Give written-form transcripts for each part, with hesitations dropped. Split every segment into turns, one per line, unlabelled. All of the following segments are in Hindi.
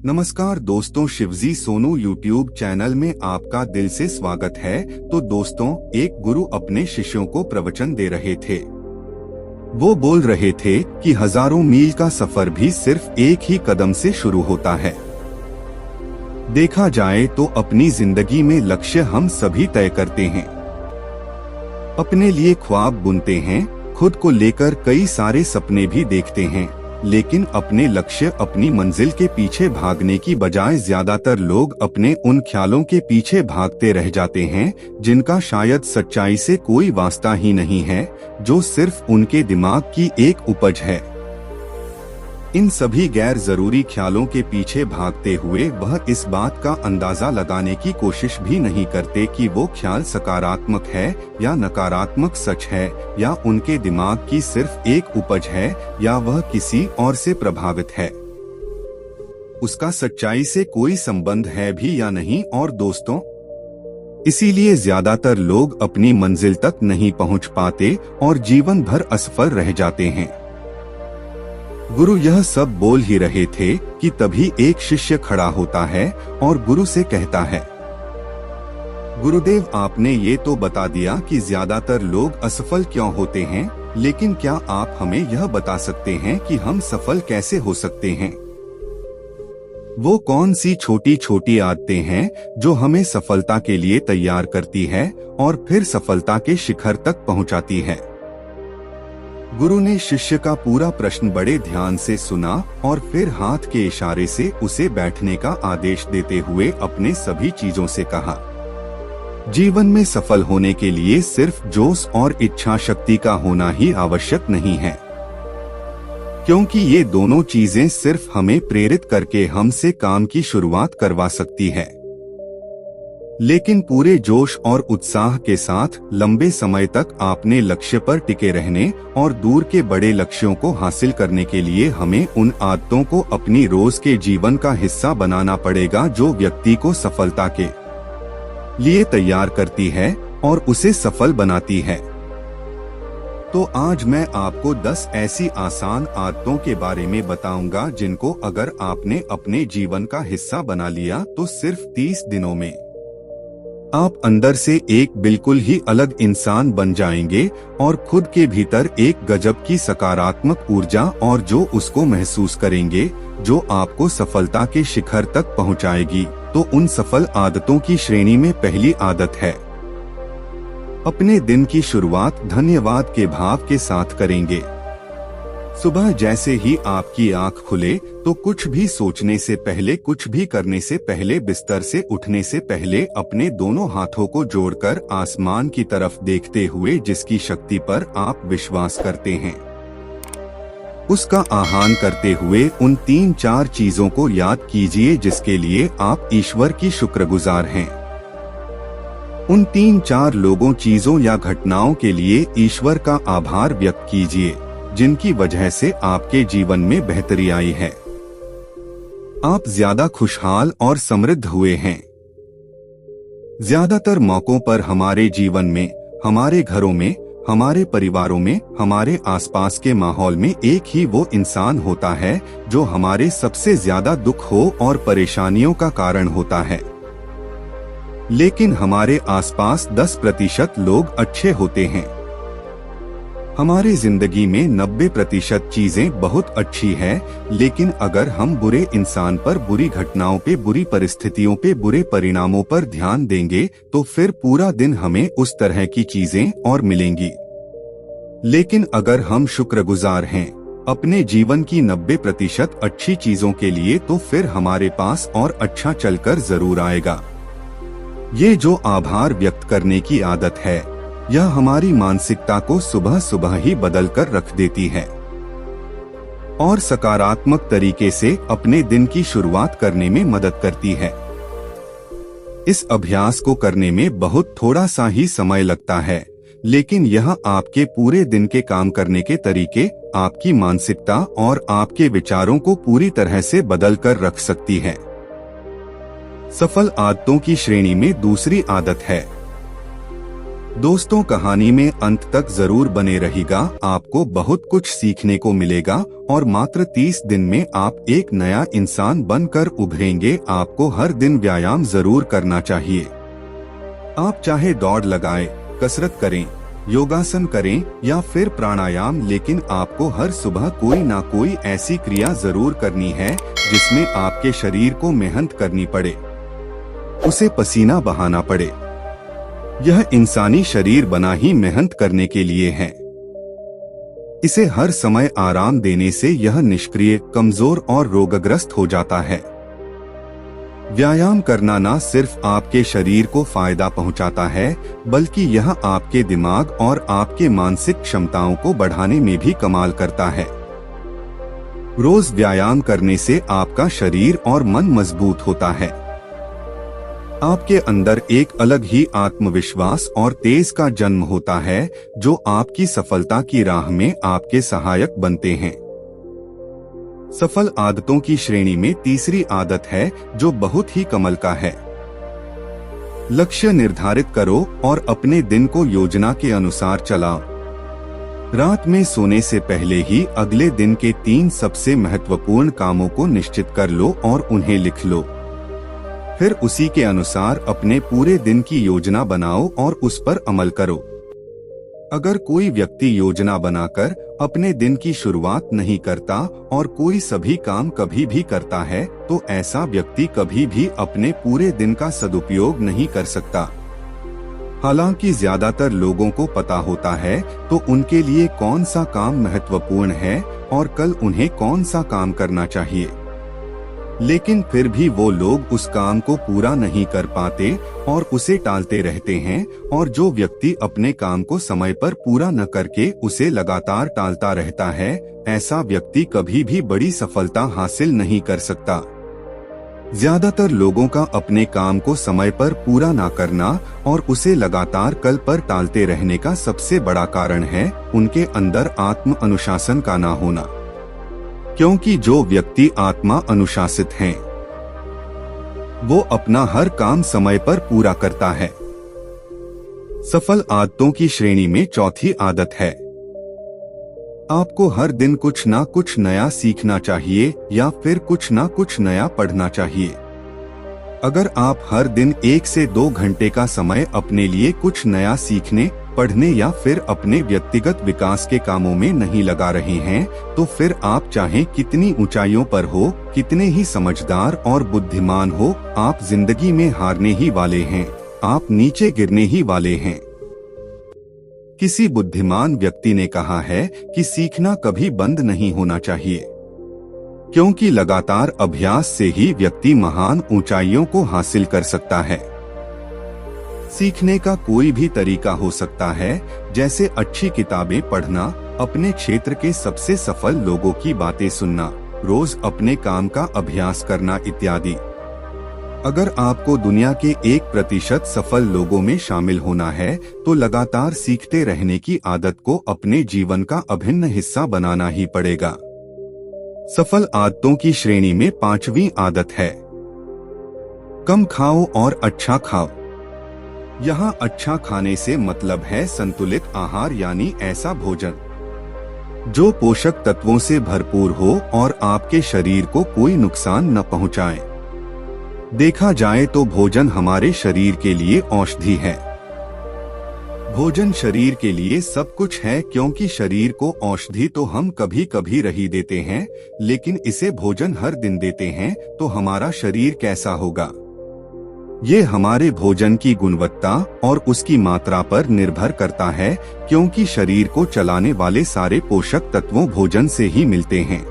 नमस्कार दोस्तों, शिवजी सोनू यूट्यूब चैनल में आपका दिल से स्वागत है। तो दोस्तों, एक गुरु अपने शिष्यों को प्रवचन दे रहे थे। वो बोल रहे थे कि हजारों मील का सफर भी सिर्फ एक ही कदम से शुरू होता है। देखा जाए तो अपनी जिंदगी में लक्ष्य हम सभी तय करते हैं, अपने लिए ख्वाब बुनते हैं, खुद को लेकर कई सारे सपने भी देखते हैं, लेकिन अपने लक्ष्य, अपनी मंजिल के पीछे भागने की बजाय ज्यादातर लोग अपने उन ख्यालों के पीछे भागते रह जाते हैं जिनका शायद सच्चाई से कोई वास्ता ही नहीं है, जो सिर्फ उनके दिमाग की एक उपज है। इन सभी गैर जरूरी ख्यालों के पीछे भागते हुए वह इस बात का अंदाजा लगाने की कोशिश भी नहीं करते कि वो ख्याल सकारात्मक है या नकारात्मक, सच है या उनके दिमाग की सिर्फ एक उपज है या वह किसी और से प्रभावित है, उसका सच्चाई से कोई संबंध है भी या नहीं। और दोस्तों, इसीलिए ज्यादातर लोग अपनी मंजिल तक नहीं पहुंच पाते और जीवन भर असफल रह जाते हैं। गुरु यह सब बोल ही रहे थे कि तभी एक शिष्य खड़ा होता है और गुरु से कहता है, गुरुदेव, आपने ये तो बता दिया कि ज्यादातर लोग असफल क्यों होते हैं, लेकिन क्या आप हमें यह बता सकते हैं कि हम सफल कैसे हो सकते हैं? वो कौन सी छोटी छोटी आदतें हैं जो हमें सफलता के लिए तैयार करती है और फिर सफलता के शिखर तक पहुंचाती है? गुरु ने शिष्य का पूरा प्रश्न बड़े ध्यान से सुना और फिर हाथ के इशारे से उसे बैठने का आदेश देते हुए अपने सभी चीजों से कहा, जीवन में सफल होने के लिए सिर्फ जोश और इच्छा शक्ति का होना ही आवश्यक नहीं है, क्योंकि ये दोनों चीजें सिर्फ हमें प्रेरित करके हमसे काम की शुरुआत करवा सकती है। लेकिन पूरे जोश और उत्साह के साथ लंबे समय तक अपने लक्ष्य पर टिके रहने और दूर के बड़े लक्ष्यों को हासिल करने के लिए हमें उन आदतों को अपनी रोज के जीवन का हिस्सा बनाना पड़ेगा जो व्यक्ति को सफलता के लिए तैयार करती है और उसे सफल बनाती है। तो आज मैं आपको 10 ऐसी आसान आदतों के बारे में बताऊंगा जिनको अगर आपने अपने जीवन का हिस्सा बना लिया तो सिर्फ 30 दिनों में आप अंदर से एक बिल्कुल ही अलग इंसान बन जाएंगे और खुद के भीतर एक गजब की सकारात्मक ऊर्जा और जो उसको महसूस करेंगे जो आपको सफलता के शिखर तक पहुंचाएगी। तो उन सफल आदतों की श्रेणी में पहली आदत है, अपने दिन की शुरुआत धन्यवाद के भाव के साथ करेंगे। सुबह जैसे ही आपकी आंख खुले तो कुछ भी सोचने से पहले, कुछ भी करने से पहले, बिस्तर से उठने से पहले अपने दोनों हाथों को जोड़कर आसमान की तरफ देखते हुए जिसकी शक्ति पर आप विश्वास करते हैं, उसका आह्वान करते हुए उन 3-4 चीजों को याद कीजिए जिसके लिए आप ईश्वर की शुक्रगुजार हैं। उन 3-4 लोगों, चीजों या घटनाओं के लिए ईश्वर का आभार व्यक्त कीजिए जिनकी वजह से आपके जीवन में बेहतरी आई है, आप ज्यादा खुशहाल और समृद्ध हुए हैं। ज्यादातर मौकों पर हमारे जीवन में, हमारे घरों में, हमारे परिवारों में, हमारे आसपास के माहौल में एक ही वो इंसान होता है जो हमारे सबसे ज्यादा दुख हो और परेशानियों का कारण होता है। लेकिन हमारे आसपास 10% लोग अच्छे होते हैं। हमारे जिंदगी में 90% चीजें बहुत अच्छी हैं, लेकिन अगर हम बुरे इंसान पर, बुरी घटनाओं पे, बुरी परिस्थितियों पे, बुरे परिणामों पर ध्यान देंगे तो फिर पूरा दिन हमें उस तरह की चीजें और मिलेंगी। लेकिन अगर हम शुक्रगुजार हैं अपने जीवन की 90% अच्छी चीजों के लिए तो फिर हमारे पास और अच्छा चलकर जरूर आएगा। ये जो आभार व्यक्त करने की आदत है, यह हमारी मानसिकता को सुबह सुबह ही बदल कर रख देती है और सकारात्मक तरीके से अपने दिन की शुरुआत करने में मदद करती है। इस अभ्यास को करने में बहुत थोड़ा सा ही समय लगता है, लेकिन यह आपके पूरे दिन के काम करने के तरीके, आपकी मानसिकता और आपके विचारों को पूरी तरह से बदल कर रख सकती है। सफल आदतों की श्रेणी में दूसरी आदत है, दोस्तों, कहानी में अंत तक जरूर बने रहिएगा, आपको बहुत कुछ सीखने को मिलेगा और मात्र 30 दिन में आप एक नया इंसान बनकर उभरेंगे। आपको हर दिन व्यायाम जरूर करना चाहिए। आप चाहे दौड़ लगाएं, कसरत करें, योगासन करें या फिर प्राणायाम, लेकिन आपको हर सुबह कोई ना कोई ऐसी क्रिया जरूर करनी है जिसमें आपके शरीर को मेहनत करनी पड़े, उसे पसीना बहाना पड़े। यह इंसानी शरीर बना ही मेहनत करने के लिए है। इसे हर समय आराम देने से यह निष्क्रिय, कमजोर और रोगग्रस्त हो जाता है। व्यायाम करना न सिर्फ आपके शरीर को फायदा पहुंचाता है, बल्कि यह आपके दिमाग और आपके मानसिक क्षमताओं को बढ़ाने में भी कमाल करता है। रोज व्यायाम करने से आपका शरीर और मन मजबूत होता है। आपके अंदर एक अलग ही आत्मविश्वास और तेज का जन्म होता है, जो आपकी सफलता की राह में आपके सहायक बनते हैं। सफल आदतों की श्रेणी में तीसरी आदत है जो बहुत ही कमाल का है। लक्ष्य निर्धारित करो और अपने दिन को योजना के अनुसार चलाओ। रात में सोने से पहले ही अगले दिन के 3 सबसे महत्वपूर्ण कामों को निश्चित कर लो और उन्हें लिख लो। फिर उसी के अनुसार अपने पूरे दिन की योजना बनाओ और उस पर अमल करो। अगर कोई व्यक्ति योजना बनाकर अपने दिन की शुरुआत नहीं करता और कोई सभी काम कभी भी करता है, तो ऐसा व्यक्ति कभी भी अपने पूरे दिन का सदुपयोग नहीं कर सकता। हालांकि ज्यादातर लोगों को पता होता है तो उनके लिए कौन सा काम महत्वपूर्ण है और कल उन्हें कौन सा काम करना चाहिए, लेकिन फिर भी वो लोग उस काम को पूरा नहीं कर पाते और उसे टालते रहते हैं। और जो व्यक्ति अपने काम को समय पर पूरा न करके उसे लगातार टालता रहता है, ऐसा व्यक्ति कभी भी बड़ी सफलता हासिल नहीं कर सकता। ज्यादातर लोगों का अपने काम को समय पर पूरा ना करना और उसे लगातार कल पर टालते रहने का सबसे बड़ा कारण है उनके अंदर आत्म अनुशासन का ना होना। क्योंकि जो व्यक्ति आत्मा अनुशासित हैं, वो अपना हर काम समय पर पूरा करता है। सफल आदतों की श्रेणी में चौथी आदत है, आपको हर दिन कुछ ना कुछ नया सीखना चाहिए या फिर कुछ ना कुछ नया पढ़ना चाहिए। अगर आप हर दिन 1 से 2 घंटे का समय अपने लिए कुछ नया सीखने, पढ़ने या फिर अपने व्यक्तिगत विकास के कामों में नहीं लगा रहे हैं, तो फिर आप चाहे कितनी ऊंचाइयों पर हो, कितने ही समझदार और बुद्धिमान हो, आप जिंदगी में हारने ही वाले हैं, आप नीचे गिरने ही वाले हैं। किसी बुद्धिमान व्यक्ति ने कहा है कि सीखना कभी बंद नहीं होना चाहिए, क्योंकि लगातार अभ्यास से ही व्यक्ति महान ऊंचाइयों को हासिल कर सकता है। सीखने का कोई भी तरीका हो सकता है, जैसे अच्छी किताबें पढ़ना, अपने क्षेत्र के सबसे सफल लोगों की बातें सुनना, रोज अपने काम का अभ्यास करना इत्यादि। अगर आपको दुनिया के 1% सफल लोगों में शामिल होना है, तो लगातार सीखते रहने की आदत को अपने जीवन का अभिन्न हिस्सा बनाना ही पड़ेगा। सफल आदतों की श्रेणी में 5वीं आदत है, कम खाओ और अच्छा खाओ। यहाँ अच्छा खाने से मतलब है संतुलित आहार, यानी ऐसा भोजन जो पोषक तत्वों से भरपूर हो और आपके शरीर को कोई नुकसान न पहुँचाए। देखा जाए तो भोजन हमारे शरीर के लिए औषधि है। भोजन शरीर के लिए सब कुछ है, क्योंकि शरीर को औषधि तो हम कभी कभी रही देते हैं, लेकिन इसे भोजन हर दिन देते हैं तो हमारा शरीर कैसा होगा? ये हमारे भोजन की गुणवत्ता और उसकी मात्रा पर निर्भर करता है, क्योंकि शरीर को चलाने वाले सारे पोषक तत्वों भोजन से ही मिलते हैं।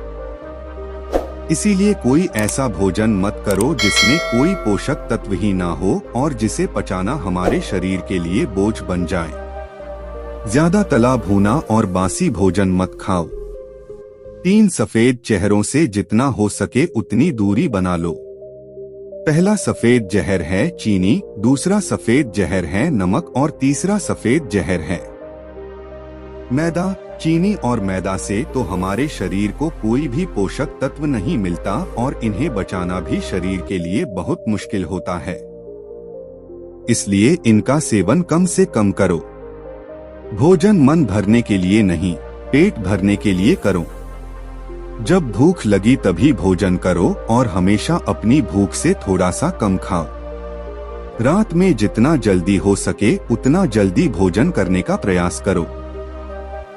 इसीलिए कोई ऐसा भोजन मत करो जिसमें कोई पोषक तत्व ही ना हो और जिसे पचाना हमारे शरीर के लिए बोझ बन जाए। ज्यादा तला भुना और बासी भोजन मत खाओ। 3 सफेद जहरों से जितना हो सके उतनी दूरी बना लो। पहला सफेद जहर है चीनी, दूसरा सफेद जहर है नमक और तीसरा सफेद जहर है मैदा। चीनी और मैदा से तो हमारे शरीर को कोई भी पोषक तत्व नहीं मिलता और इन्हें बचाना भी शरीर के लिए बहुत मुश्किल होता है। इसलिए इनका सेवन कम से कम करो। भोजन मन भरने के लिए नहीं, पेट भरने के लिए करो। जब भूख लगी तभी भोजन करो और हमेशा अपनी भूख से थोड़ा सा कम खाओ। रात में जितना जल्दी हो सके उतना जल्दी भोजन करने का प्रयास करो।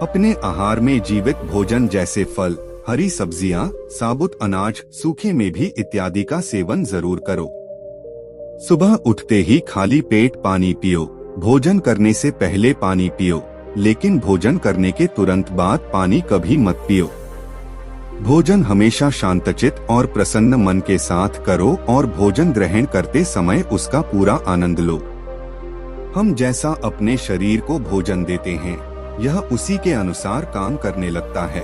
अपने आहार में जीवित भोजन जैसे फल, हरी सब्जियां, साबुत अनाज, सूखे मेवे इत्यादि का सेवन जरूर करो। सुबह उठते ही खाली पेट पानी पियो। भोजन करने से पहले पानी पियो, लेकिन भोजन करने के तुरंत बाद पानी कभी मत पियो। भोजन हमेशा शांतचित और प्रसन्न मन के साथ करो और भोजन ग्रहण करते समय उसका पूरा आनंद लो। हम जैसा अपने शरीर को भोजन देते हैं, यह उसी के अनुसार काम करने लगता है।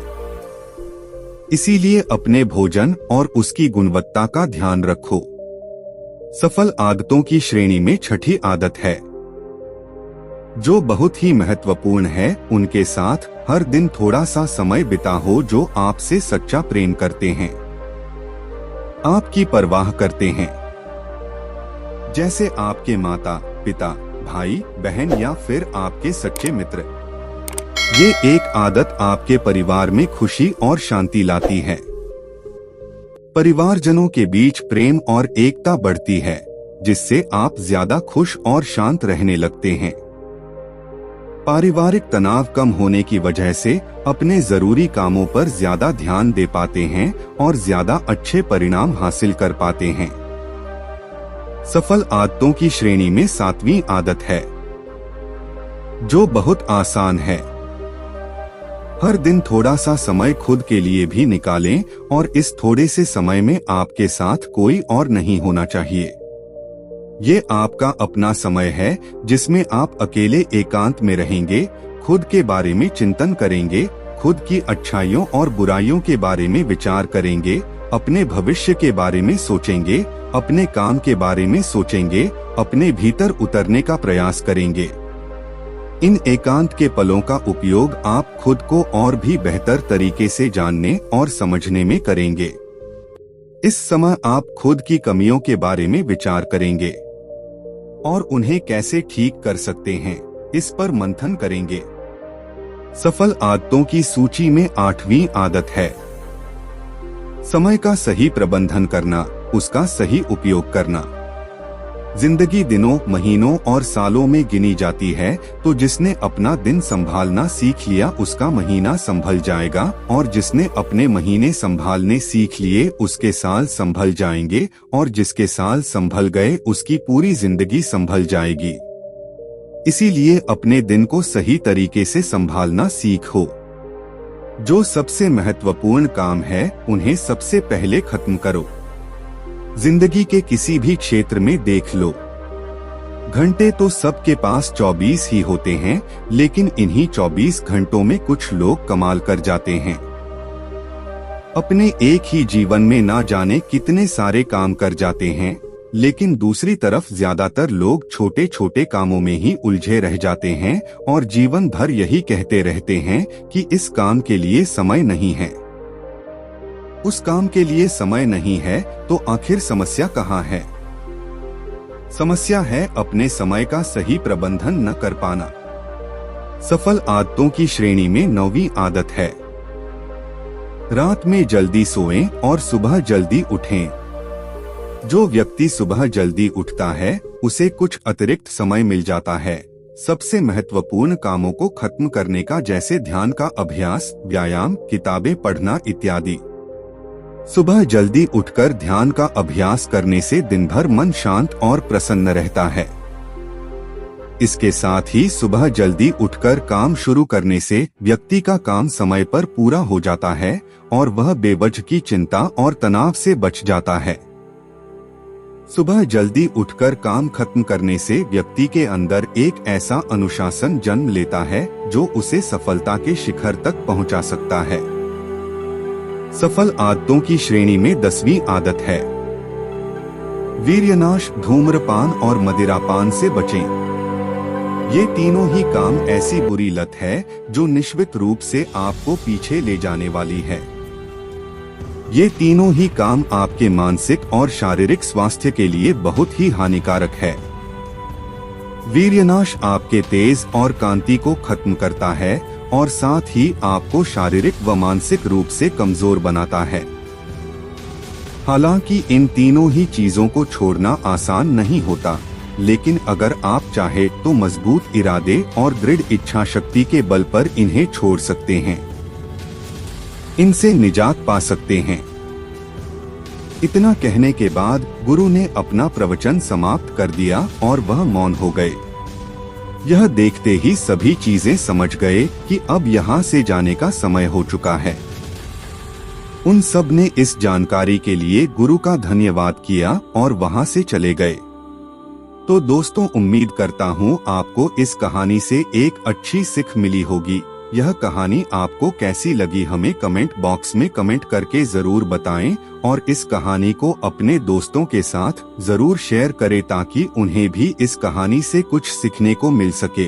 इसीलिए अपने भोजन और उसकी गुणवत्ता का ध्यान रखो। सफल आदतों की श्रेणी में छठी आदत है, जो बहुत ही महत्वपूर्ण है। उनके साथ हर दिन थोड़ा सा समय बिताओ जो आपसे सच्चा प्रेम करते हैं, आपकी परवाह करते हैं, जैसे आपके माता पिता, भाई बहन या फिर आपके सच्चे मित्र। ये एक आदत आपके परिवार में खुशी और शांति लाती है। परिवारजनों के बीच प्रेम और एकता बढ़ती है, जिससे आप ज्यादा खुश और शांत रहने लगते हैं। पारिवारिक तनाव कम होने की वजह से अपने जरूरी कामों पर ज्यादा ध्यान दे पाते हैं और ज्यादा अच्छे परिणाम हासिल कर पाते हैं। सफल आदतों की श्रेणी में 7वीं आदत है, जो बहुत आसान है। हर दिन थोड़ा सा समय खुद के लिए भी निकालें और इस थोड़े से समय में आपके साथ कोई और नहीं होना चाहिए। ये आपका अपना समय है जिसमें आप अकेले एकांत में रहेंगे, खुद के बारे में चिंतन करेंगे, खुद की अच्छाइयों और बुराइयों के बारे में विचार करेंगे, अपने भविष्य के बारे में सोचेंगे, अपने काम के बारे में सोचेंगे, अपने भीतर उतरने का प्रयास करेंगे। इन एकांत के पलों का उपयोग आप खुद को और भी बेहतर तरीके से जानने और समझने में करेंगे। इस समय आप खुद की कमियों के बारे में विचार करेंगे और उन्हें कैसे ठीक कर सकते हैं, इस पर मंथन करेंगे। सफल आदतों की सूची में 8वीं आदत है, समय का सही प्रबंधन करना, उसका सही उपयोग करना। जिंदगी दिनों, महीनों और सालों में गिनी जाती है, तो जिसने अपना दिन संभालना सीख लिया उसका महीना संभल जाएगा, और जिसने अपने महीने संभालने सीख लिए उसके साल संभल जाएंगे, और जिसके साल संभल गए उसकी पूरी जिंदगी संभल जाएगी। इसीलिए अपने दिन को सही तरीके से संभालना सीखो। जो सबसे महत्वपूर्ण काम है उन्हें सबसे पहले खत्म करो। जिंदगी के किसी भी क्षेत्र में देख लो, घंटे तो सबके पास 24 ही होते हैं, लेकिन इन्हीं 24 घंटों में कुछ लोग कमाल कर जाते हैं। अपने एक ही जीवन में ना जाने कितने सारे काम कर जाते हैं, लेकिन दूसरी तरफ ज्यादातर लोग छोटे छोटे कामों में ही उलझे रह जाते हैं और जीवन भर यही कहते रहते हैं कि इस काम के लिए समय नहीं है, उस काम के लिए समय नहीं है। तो आखिर समस्या कहाँ है? समस्या है अपने समय का सही प्रबंधन न कर पाना। सफल आदतों की श्रेणी में 9वीं आदत है, रात में जल्दी सोएं और सुबह जल्दी उठें। जो व्यक्ति सुबह जल्दी उठता है उसे कुछ अतिरिक्त समय मिल जाता है सबसे महत्वपूर्ण कामों को खत्म करने का, जैसे ध्यान का अभ्यास, व्यायाम, किताबें पढ़ना इत्यादि। सुबह जल्दी उठकर ध्यान का अभ्यास करने से दिन भर मन शांत और प्रसन्न रहता है। इसके साथ ही सुबह जल्दी उठकर काम शुरू करने से व्यक्ति का काम समय पर पूरा हो जाता है और वह बेवजह की चिंता और तनाव से बच जाता है। सुबह जल्दी उठकर काम खत्म करने से व्यक्ति के अंदर एक ऐसा अनुशासन जन्म लेता है जो उसे सफलता के शिखर तक पहुंचा सकता है। सफल आदतों की श्रेणी में 10वीं आदत है, वीर्यनाश, धूम्रपान और मदिरापान से बचें। ये तीनों ही काम ऐसी बुरी लत है जो निश्चित रूप से आपको पीछे ले जाने वाली है। ये तीनों ही काम आपके मानसिक और शारीरिक स्वास्थ्य के लिए बहुत ही हानिकारक है। वीर्यनाश आपके तेज और कांति को खत्म करता है और साथ ही आपको शारीरिक व मानसिक रूप से कमजोर बनाता है। हालांकि इन तीनों ही चीजों को छोड़ना आसान नहीं होता, लेकिन अगर आप चाहे तो मजबूत इरादे और दृढ़ इच्छा शक्ति के बल पर इन्हें छोड़ सकते हैं, इनसे निजात पा सकते हैं। इतना कहने के बाद गुरु ने अपना प्रवचन समाप्त कर दिया और वह मौन हो गए। यह देखते ही सभी चीजें समझ गए कि अब यहाँ से जाने का समय हो चुका है। उन सब ने इस जानकारी के लिए गुरु का धन्यवाद किया और वहाँ से चले गए। तो दोस्तों, उम्मीद करता हूँ आपको इस कहानी से एक अच्छी सीख मिली होगी। यह कहानी आपको कैसी लगी हमें कमेंट बॉक्स में कमेंट करके जरूर बताएं और इस कहानी को अपने दोस्तों के साथ जरूर शेयर करें ताकि उन्हें भी इस कहानी से कुछ सीखने को मिल सके।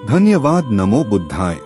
धन्यवाद। नमो बुद्धाय।